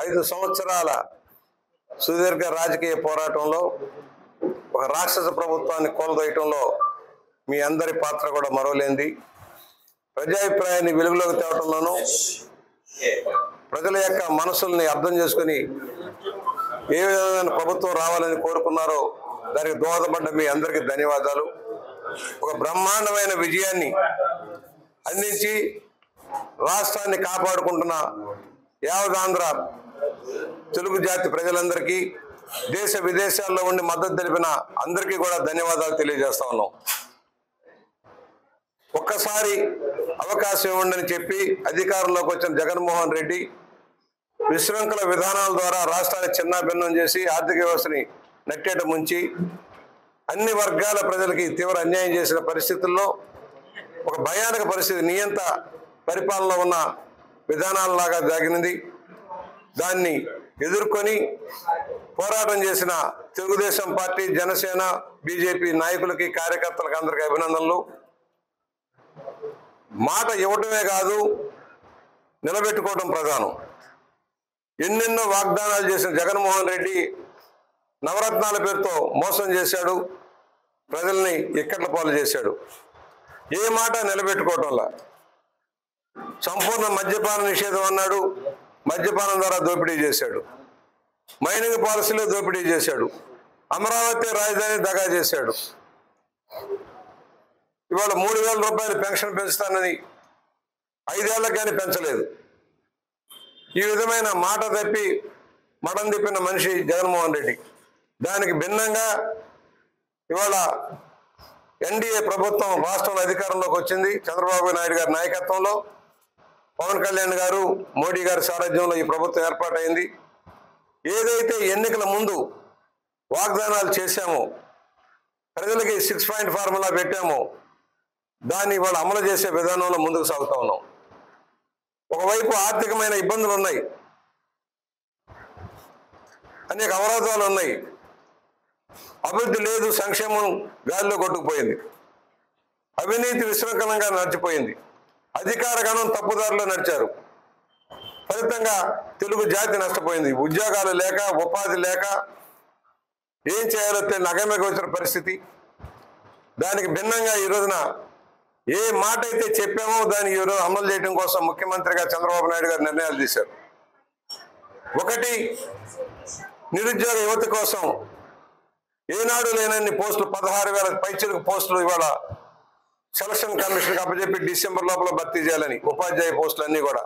5 సంవత్సరాల సుదీర్ఘ రాజకీయ పోరాటంలో ఒక రాక్షస ప్రభుత్వాన్ని కూలదోయటంలో మీ అందరి పాత్ర కూడా మరోలేంది. ప్రజాభిప్రాయాన్ని వెలుగులోకి తేవటంలోనూ ప్రజల యొక్క మనసుల్ని అర్థం చేసుకుని ఏ విధమైన ప్రభుత్వం రావాలని కోరుకున్నారో దానికి దోహదపడ్డ మీ అందరికీ ధన్యవాదాలు. ఒక బ్రహ్మాండమైన విజయాన్ని అందించి రాష్ట్రాన్ని కాపాడుకుంటున్న యావదాంధ్ర తెలుగు జాతి ప్రజలందరికీ, దేశ విదేశాల్లో ఉండి మద్దతు తెలిపిన అందరికీ కూడా ధన్యవాదాలు తెలియజేస్తా ఉన్నాం. ఒక్కసారి అవకాశం ఇవ్వండి అని చెప్పి అధికారంలోకి వచ్చిన జగన్మోహన్ రెడ్డి విశృంఖల విధానాల ద్వారా రాష్ట్రాన్ని చిన్నాభిన్నం చేసి ఆర్థిక వ్యవస్థని నట్టేట ముంచి అన్ని వర్గాల ప్రజలకి తీవ్ర అన్యాయం చేసిన పరిస్థితుల్లో ఒక భయానక పరిస్థితి నియంత పరిపాలనలో ఉన్న విధానాలలాగా జరిగినది. దాన్ని ఎదుర్కొని పోరాటం చేసిన తెలుగుదేశం పార్టీ, జనసేన, బీజేపీ నాయకులకి, కార్యకర్తలకు అందరికీ అభినందనలు. మాట ఇవ్వటమే కాదు, నిలబెట్టుకోవటం ప్రధానం. ఎన్నెన్నో వాగ్దానాలు చేసిన జగన్మోహన్ రెడ్డి నవరత్నాల పేరుతో మోసం చేశాడు, ప్రజల్ని ఇక్కట్ల పాలు చేశాడు. ఏ మాట నిలబెట్టుకోవటంలా సంపూర్ణ మద్యపాన నిషేధం అన్నాడు, మద్యపానం ద్వారా దోపిడీ చేశాడు. మైనింగ్ పాలసీలో దోపిడీ చేశాడు. అమరావతి రాజధాని దగా చేశాడు. ఇవాళ 3,000 రూపాయలు పెన్షన్ పెంచుతానని 5 ఏళ్ళకి కానీ పెంచలేదు. ఈ విధమైన మాట తప్పి మడం తిప్పిన మనిషి జగన్మోహన్ రెడ్డి. దానికి భిన్నంగా ఇవాళ ఎన్డీఏ ప్రభుత్వం రాష్ట్రంలో అధికారంలోకి వచ్చింది. చంద్రబాబు నాయుడు గారి నాయకత్వంలో, పవన్ కళ్యాణ్ గారు, మోడీ గారి సారథ్యంలో ఈ ప్రభుత్వం ఏర్పాటైంది. ఏదైతే ఎన్నికల ముందు వాగ్దానాలు చేశామో, ప్రజలకి 6 పాయింట్ ఫార్ములా పెట్టామో, దాన్ని ఇవాళ అమలు చేసే విధానంలో ముందుకు సాగుతా ఉన్నాం. ఒకవైపు ఆర్థికమైన ఇబ్బందులు ఉన్నాయి, అనేక అవరోధాలు ఉన్నాయి, అభివృద్ధి లేదు, సంక్షేమం గాలిలో కొట్టుకుపోయింది, అవినీతి విశృంఖలంగా నడిచిపోయింది, అధికార గణం తప్పుదారిలో నడిచారు. ఫలితంగా తెలుగు జాతి నష్టపోయింది. ఉద్యోగాలు లేక, ఉపాధి లేక, ఏం చేయాలో తెలియని అగమ్యకు వచ్చిన పరిస్థితి. దానికి భిన్నంగా ఈ రోజున ఏ మాట అయితే చెప్పామో దాన్ని ఈరోజు అమలు చేయడం కోసం ముఖ్యమంత్రిగా చంద్రబాబు నాయుడు గారు నిర్ణయాలు తీశారు. ఒకటి, నిరుద్యోగ యువత కోసం ఏనాడు లేనన్ని పోస్టులు, 16,000 పైచిలకు పోస్టులు ఇవాళ సెలక్షన్ కమిషన్కి అప్పచెప్పి డిసెంబర్ లోపల భర్తీ చేయాలని, ఉపాధ్యాయ పోస్టులు అన్నీ కూడా